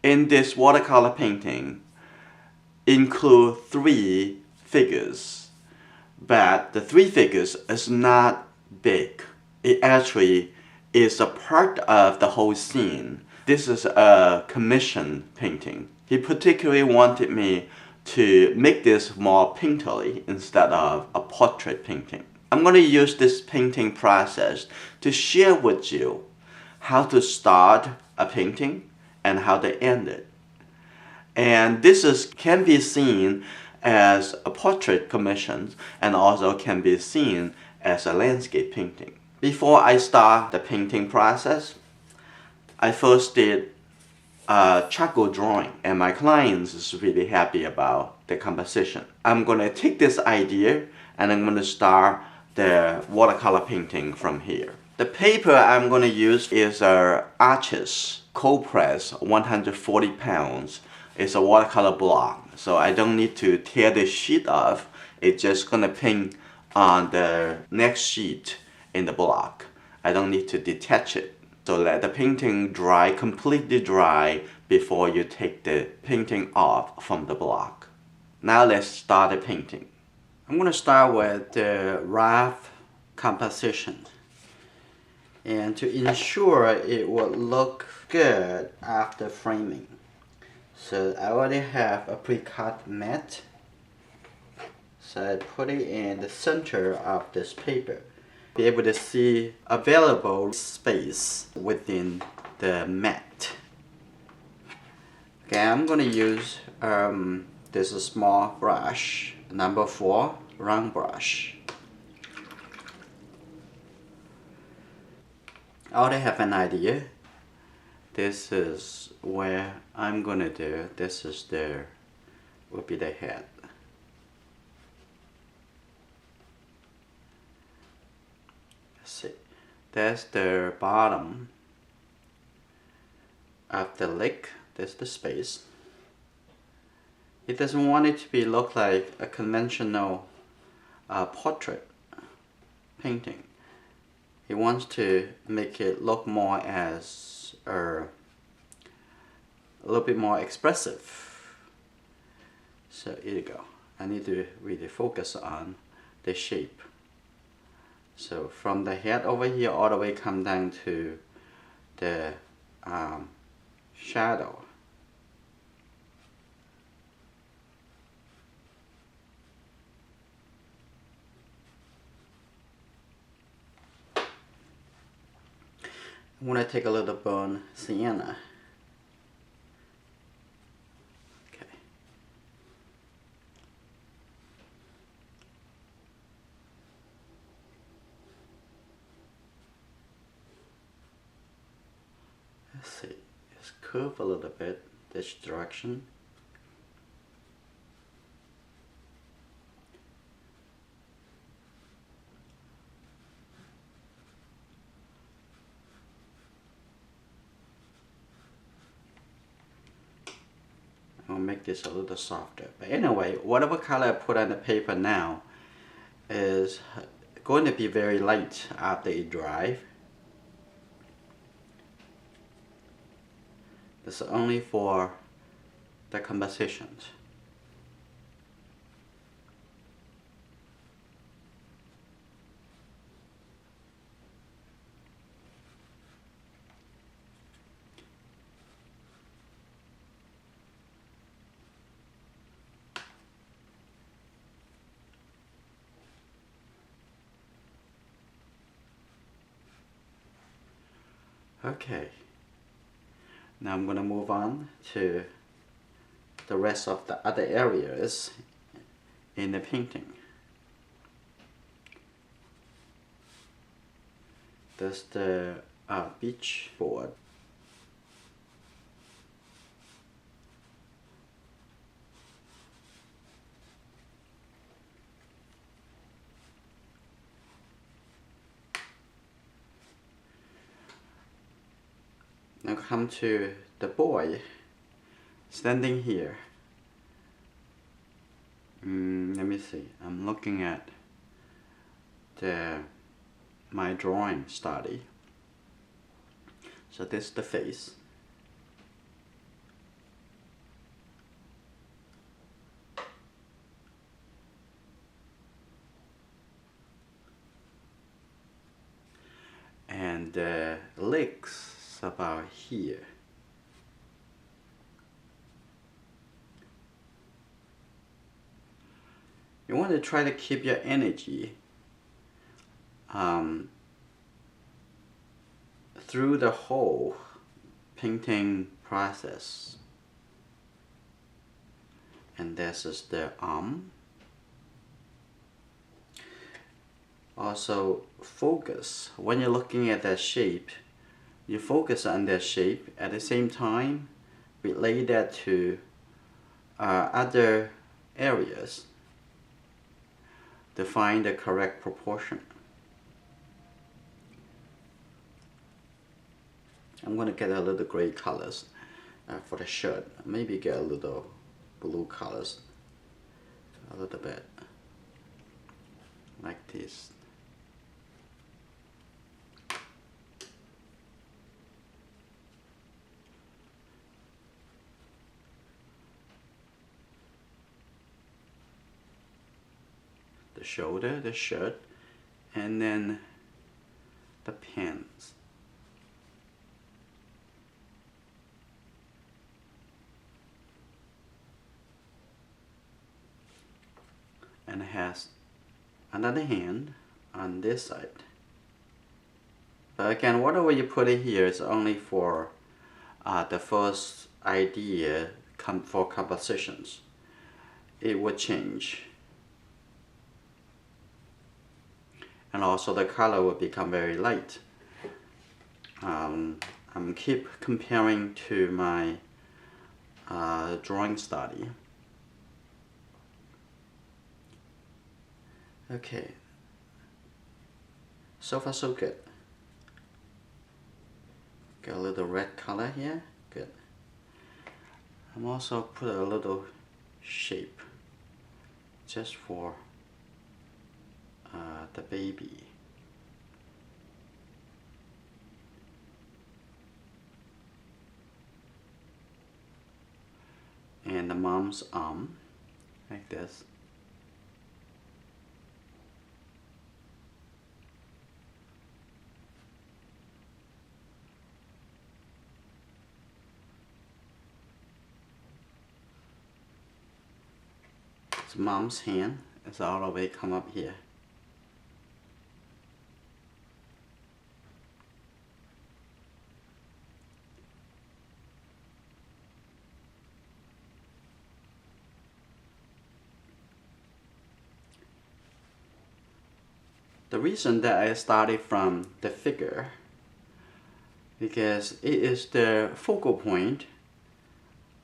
in this watercolor painting include 3 figures, but the 3 figures is not big. It actually is a part of the whole scene. This is a commission painting. He particularly wanted me to make this more painterly instead of a portrait painting. I'm going to use this painting process to share with you how to start a painting and how to end it. And this can be seen as a portrait commission and also can be seen as a landscape painting. Before I start the painting process, I first did a charcoal drawing, and my client is really happy about the composition. I'm going to take this idea and I'm going to start the watercolor painting from here. The paper I'm going to use is a Arches cold press 140 pounds. It's a watercolor block, so I don't need to tear the sheet off. It's just going to paint on the next sheet in the block. I don't need to detach it. So let the painting dry, completely dry, before you take the painting off from the block. Now let's start the painting. I'm going to start with the rough composition. And to ensure it will look good after framing. So I already have a pre-cut mat. So I put it in the center of this paper. Be able to see available space within the mat. Okay, I'm going to use this small brush, number 4 round brush. I already have an idea. This is where I'm going to do. This is will be the head. See, that's the bottom of the leg. That's the space. It doesn't want it to look like a conventional portrait painting. It wants to make it look more as a little bit more expressive. So here you go. I need to really focus on the shape. So from the head over here all the way come down to the shadow. I'm going to take a little burnt sienna. Okay. Let's see, just curve a little bit this direction. I'll make this a little softer. But anyway, whatever color I put on the paper now is going to be very light after it dries. This is only for the compositions. Okay, now I'm going to move on to the rest of the other areas in the painting. There's the beach board. Now come to the boy standing here. Let me see. I'm looking at my drawing study. So this is the face. and the legs about here. You want to try to keep your energy through the whole painting process. And this is the arm. Also focus, when you're looking at that shape, you focus on that shape, at the same time relate that to other areas to find the correct proportion. I'm going to get a little gray colors for the shirt, maybe get a little blue colors, a little bit like this. The shoulder, the shirt, and then the pants. And it has another hand on this side. But again, whatever you put in here is only for the first idea for compositions. It will change. And also the color will become very light. I'm keep comparing to my drawing study. Okay, so far so good. Got a little red color here, good. I'm also put a little shape just for the baby. And the mom's arm, like this. Mom's hand is all the way come up here. The reason that I started from the figure, because it is the focal point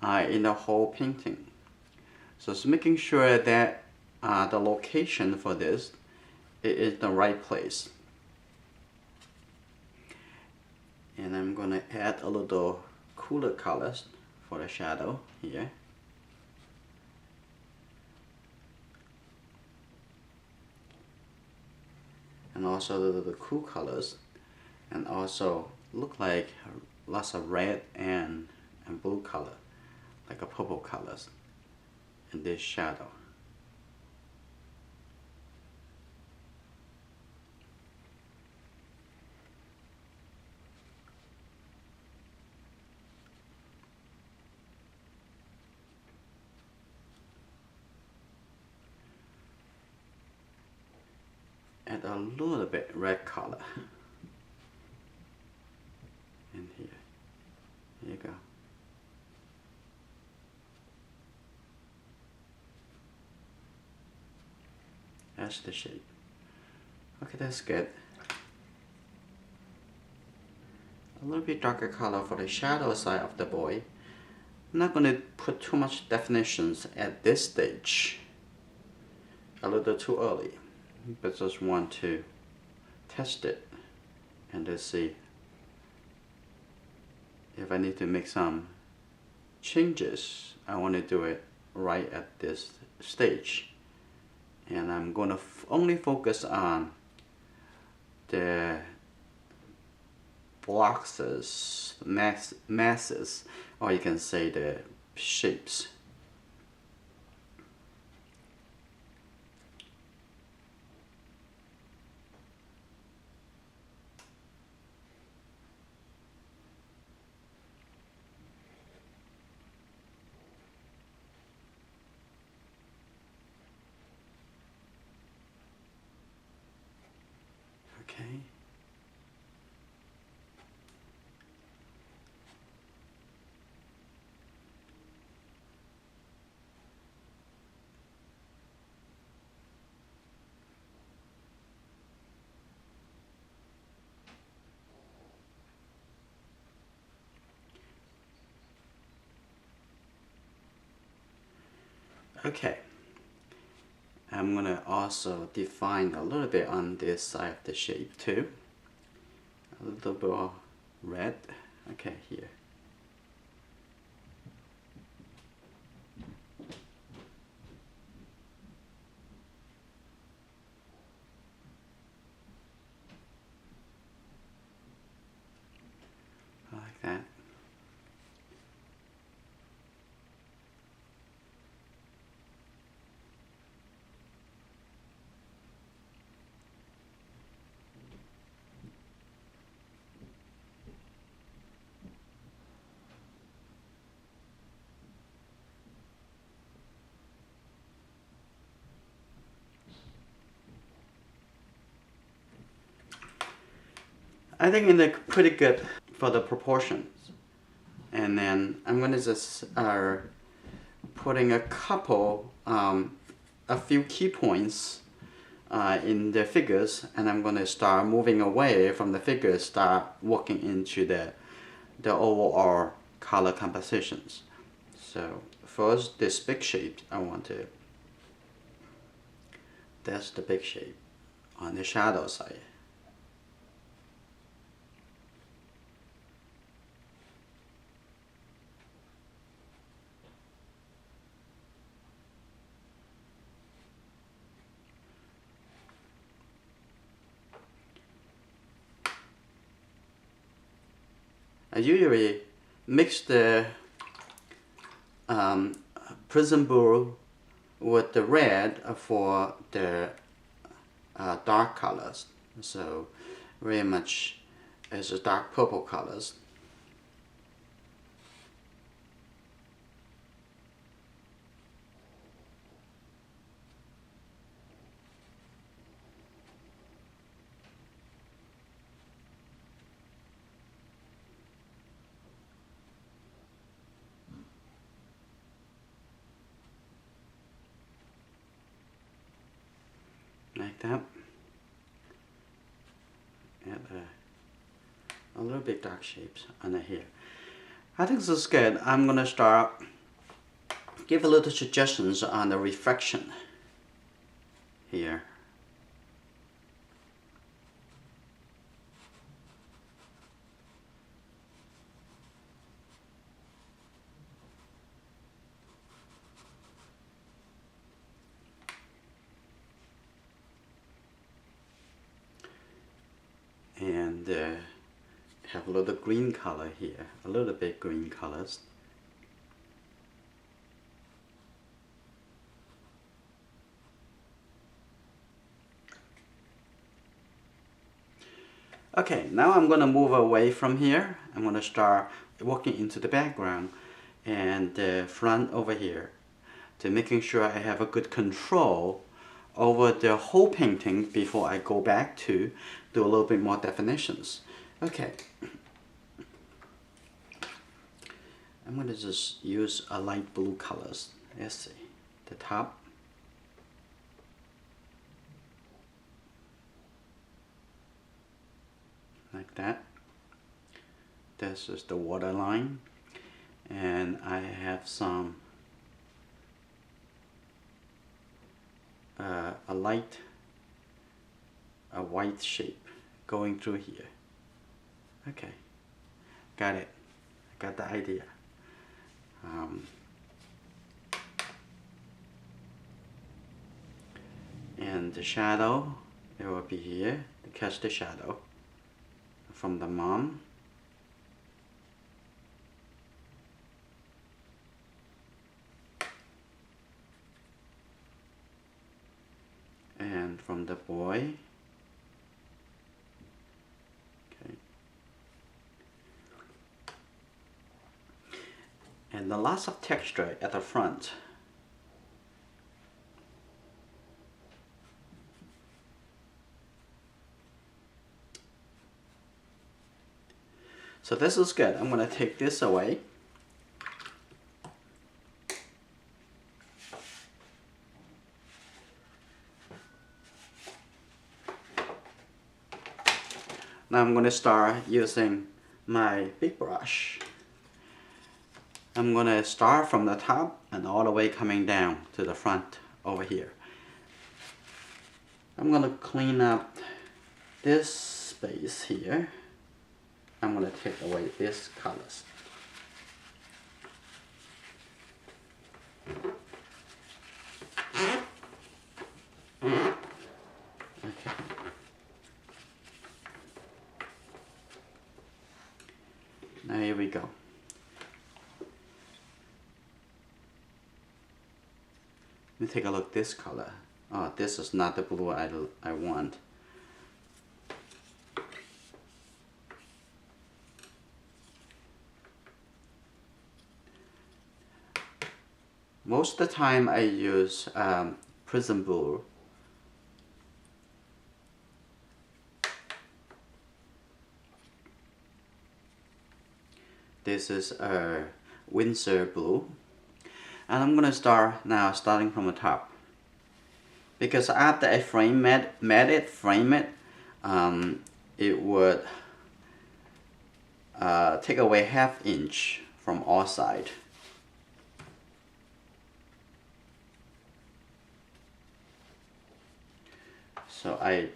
in the whole painting. So it's making sure that the location for this is the right place. And I'm going to add a little cooler colors for the shadow here. And also the little cool colors, and also look like lots of red and blue color, like a purple colors in this shadow. Add a little bit red color in here. There you go. That's the shape. Okay, that's good. A little bit darker color for the shadow side of the boy. I'm not going to put too much definitions at this stage. A little too early. But just want to test it and to see if I need to make some changes. I want to do it right at this stage, and I'm going to only focus on the boxes, masses, or you can say the shapes. Okay. Okay. I'm gonna also define a little bit on this side of the shape too. A little bit of red. Okay, here. Like that. I think it looks pretty good for the proportions. And then I'm gonna just putting a couple, a few key points in the figures, and I'm gonna start moving away from the figures, start working into the overall color compositions. So first, this big shape, I want to, that's the big shape on the shadow side. I usually mix the prism blue with the red for the dark colors. So very much as a dark purple colors. Like that. And a little bit dark shapes under here. I think this is good. I'm gonna start give a little suggestions on the reflection here. And have a little green color here, a little bit green colors. Okay, now I'm going to move away from here. I'm going to start working into the background and the front over here to making sure I have a good control over the whole painting before I go back to do a little bit more definitions. Okay. I'm going to just use a light blue colors. Let's see. The top. Like that. This is the water line. And I have some a white shape going through here. Okay, got it. Got the idea. And the shadow, it will be here to catch the shadow from the mom. And from the boy. Okay. And the lots of texture at the front. So this is good. I'm gonna take this away. Now I'm gonna start using my big brush. I'm gonna start from the top and all the way coming down to the front over here. I'm gonna clean up this space here. I'm gonna take away these colors. Okay. Now here we go. Let me take a look at this color. Oh, this is not the blue I want. Most of the time I use prism blue. This is a Windsor blue. And I'm gonna start now, starting from the top. Because after I frame it, it would take away 1/2 inch from all sides. So I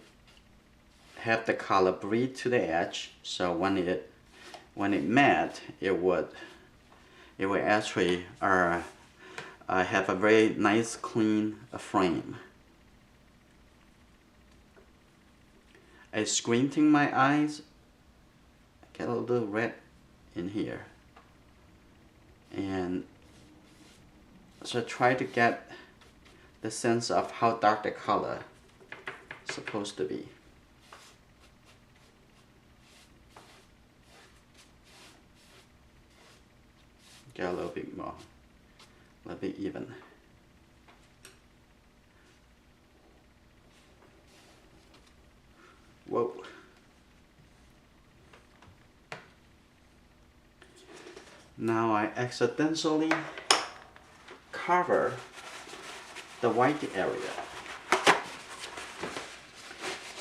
have the color bleed to the edge, so when it matte, it would actually have a very nice clean frame. I squinting my eyes, get a little red in here, and so try to get the sense of how dark the color is supposed to be. Get a little bit more, a little bit even. Whoa. Now I accidentally cover the white area.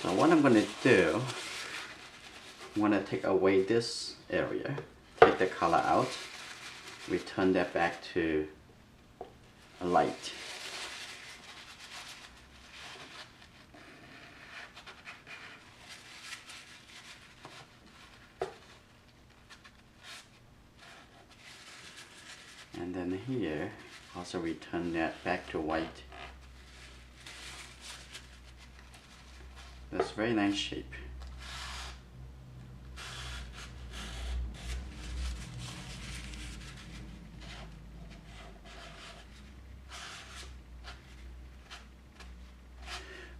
So what I'm going to do, I'm going to take away this area, take the color out, return that back to a light. And then here, also return that back to white. That's very nice shape.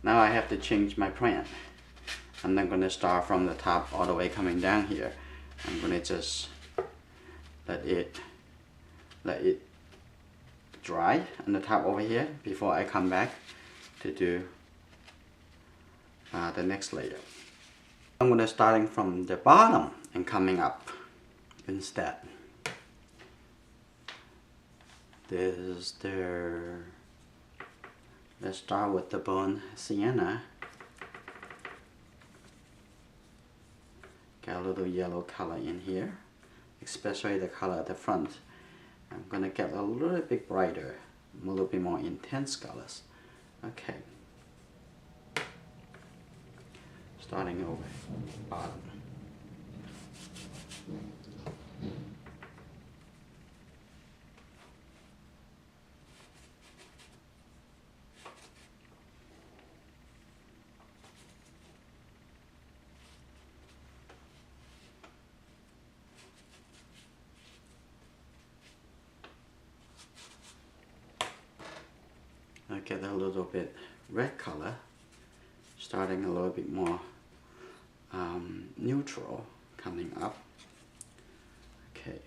Now I have to change my plan. I'm not going to start from the top all the way coming down here. I'm going to just let it dry on the top over here before I come back to do the next layer. I'm going to starting from the bottom and coming up instead. Let's start with the bone sienna. Got a little yellow color in here, especially the color at the front. I'm gonna get a little bit brighter, a little bit more intense colors. Okay. Starting over bottom. I get a little bit red color, starting a little bit more neutral coming up. Okay.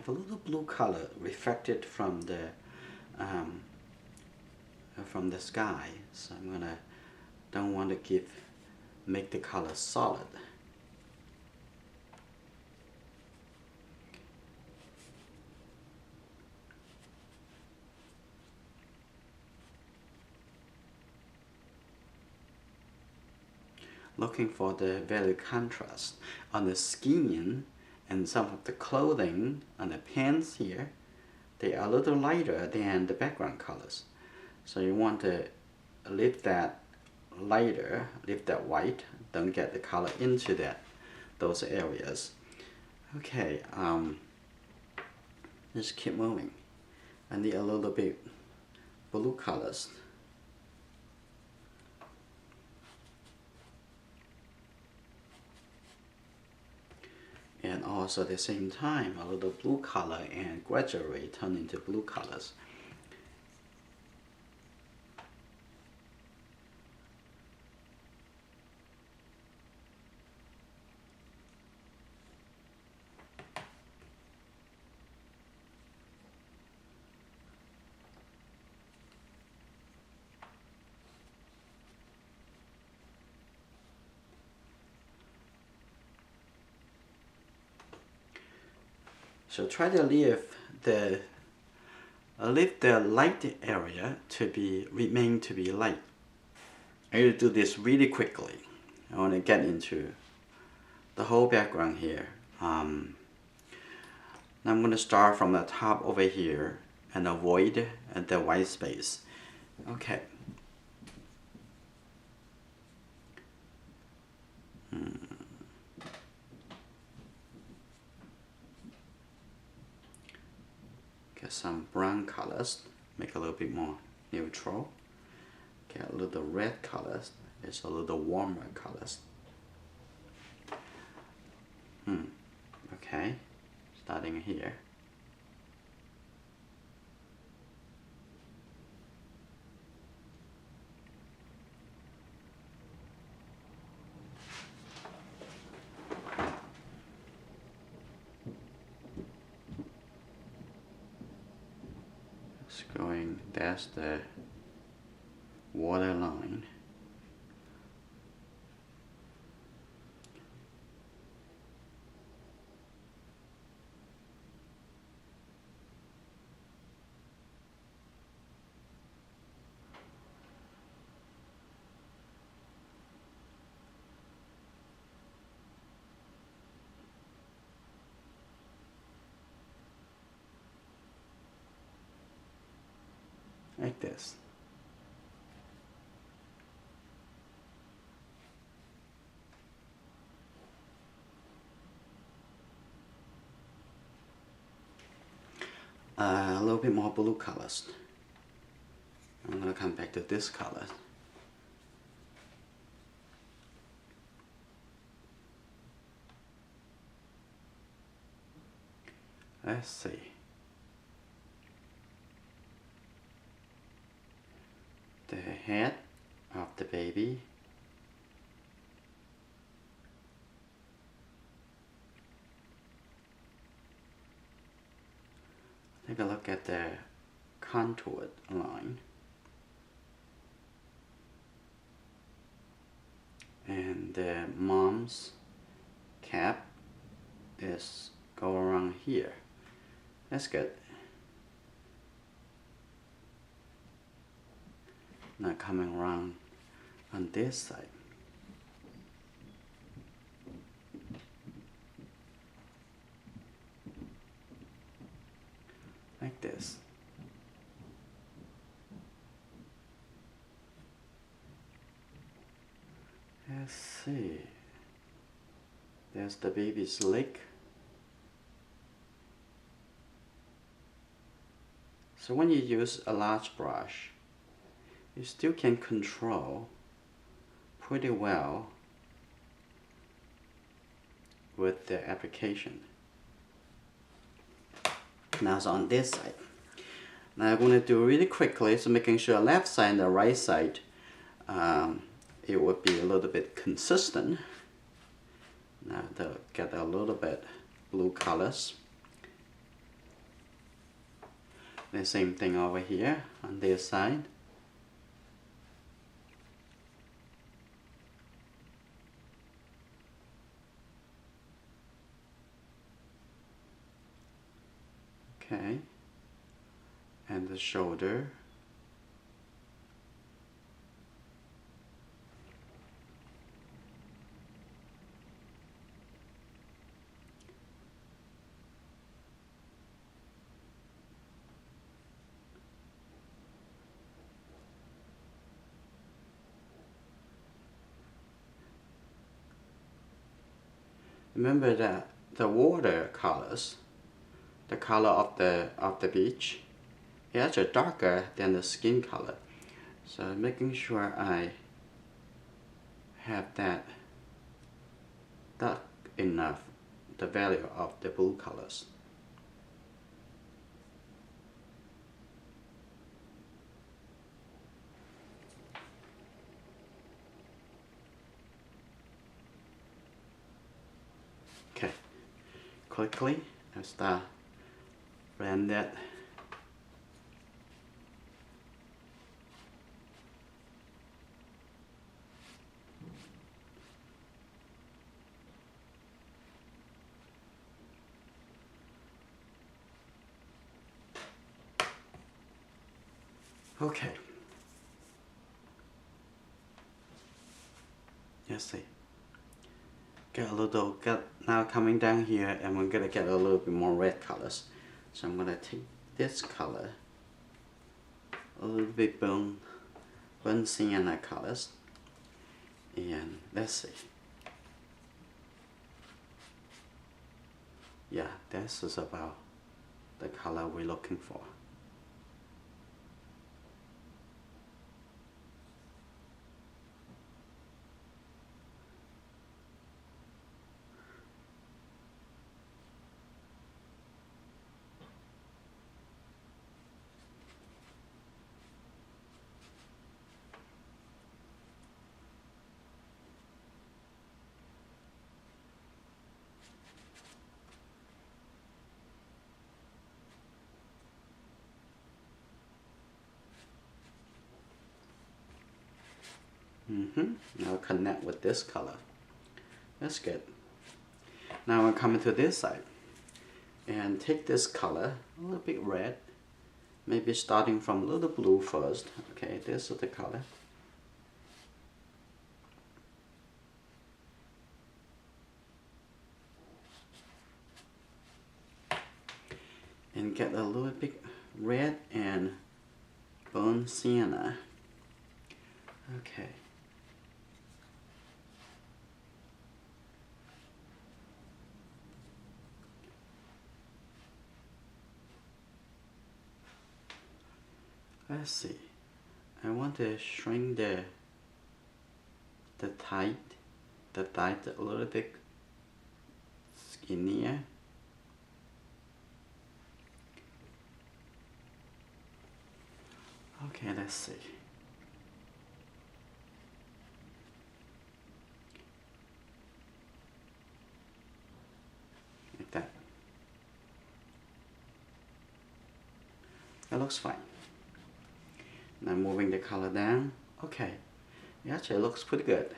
have a little blue color reflected from the sky, so I'm gonna don't want to make the color solid. Looking for the value contrast on the skin and some of the clothing on the pants here. They are a little lighter than the background colors, so you want to leave that lighter, leave that white, don't get the color into those areas. Okay, just keep moving. I need a little bit blue colors. And also at the same time, a little blue color and gradually turn into blue colors. So try to leave the light area to remain to be light. I will do this really quickly. I want to get into the whole background here. Now I'm going to start from the top over here and avoid the white space. Okay. Get some brown colors, make a little bit more neutral. Get a little red colors, it's a little warmer colors. Okay, starting here. That's the water line. Like this. A little bit more blue colors. I'm going to come back to this color. Let's see. The head of the baby. Take a look at the contoured line. And the mom's cap is go around here. That's good. Now coming around on this side. Like this. Let's see. There's the baby's leg. So when you use a large brush, you still can control pretty well with the application. Now it's on this side. Now I'm going to do really quickly, so making sure left side and the right side it would be a little bit consistent. Now to get a little bit blue colors. The same thing over here on this side. Okay, and the shoulder. Remember that the water colors, the color of the beach, is actually darker than the skin color. So making sure I have that dark enough, the value of the blue colors. Okay, quickly I start blend that. Okay. Let's see. Now coming down here, and we're gonna get a little bit more red colors. So I'm gonna take this color, a little bit burnt sienna colors, and let's see. Yeah, this is about the color we're looking for. Now connect with this color. That's good. Now I'm coming to this side and take this color, a little bit red, maybe starting from a little blue first. Okay, this is the color. And get a little bit red and burnt sienna. Okay. Let's see. I want to shrink the tight a little bit skinnier. Okay, let's see. Like that. That looks fine. Now moving the color down. Okay, it actually looks pretty good.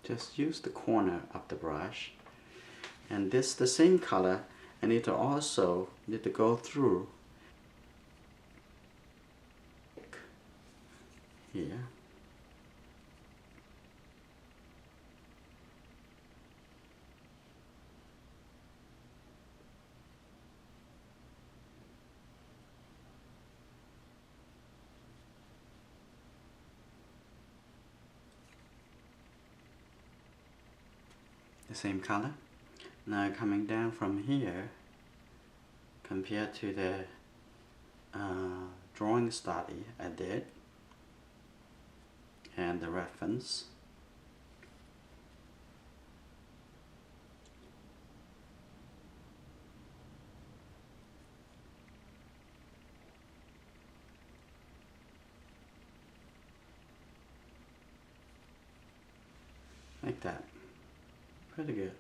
Just use the corner of the brush, and this the same color. I need to go through here. The same color. Now coming down from here, compared to the drawing study I did and the reference, like that. Pretty good.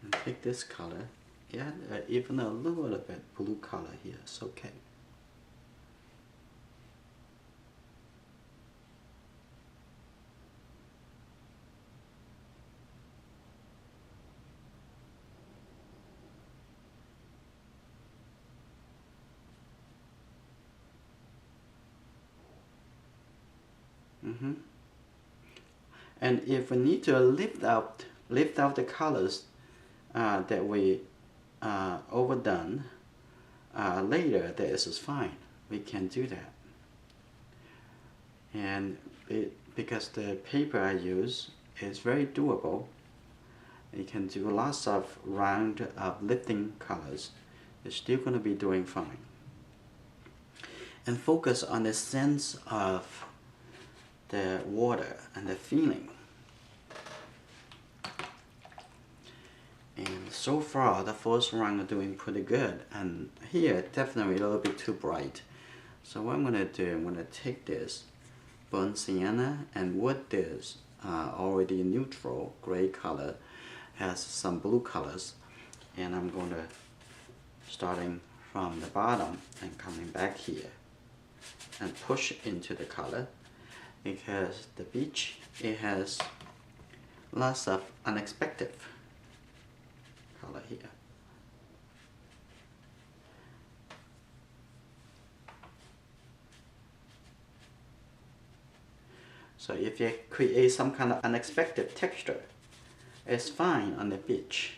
And take this color, get even a little bit blue color here, it's okay. And if we need to lift out the colors that we overdone later, this is fine. We can do that. And because the paper I use is very doable, you can do lots of round lifting colors. You're still going to be doing fine. And focus on the sense of the water and the feeling. And so far the first round are doing pretty good, and here definitely a little bit too bright. So what I'm going to do, I'm going to take this burnt sienna, and with this already neutral gray color has some blue colors, and I'm going to starting from the bottom and coming back here and push into the color, because the beach, it has lots of unexpected color here. So if you create some kind of unexpected texture, it's fine on the beach.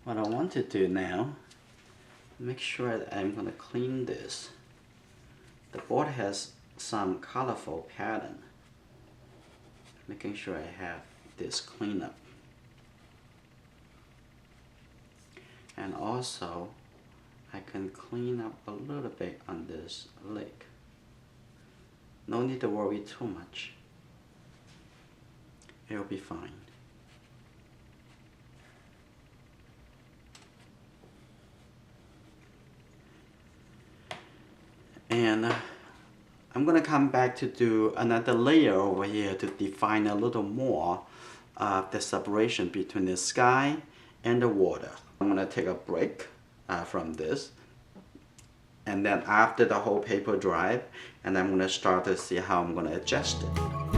What I want to do now, make sure that I'm going to clean this. The board has some colorful pattern. Making sure I have this clean up. And also, I can clean up a little bit on this lake. No need to worry too much. It'll be fine. And I'm going to come back to do another layer over here to define a little more of the separation between the sky and the water. I'm going to take a break from this, and then after the whole paper dries, and I'm going to start to see how I'm going to adjust it.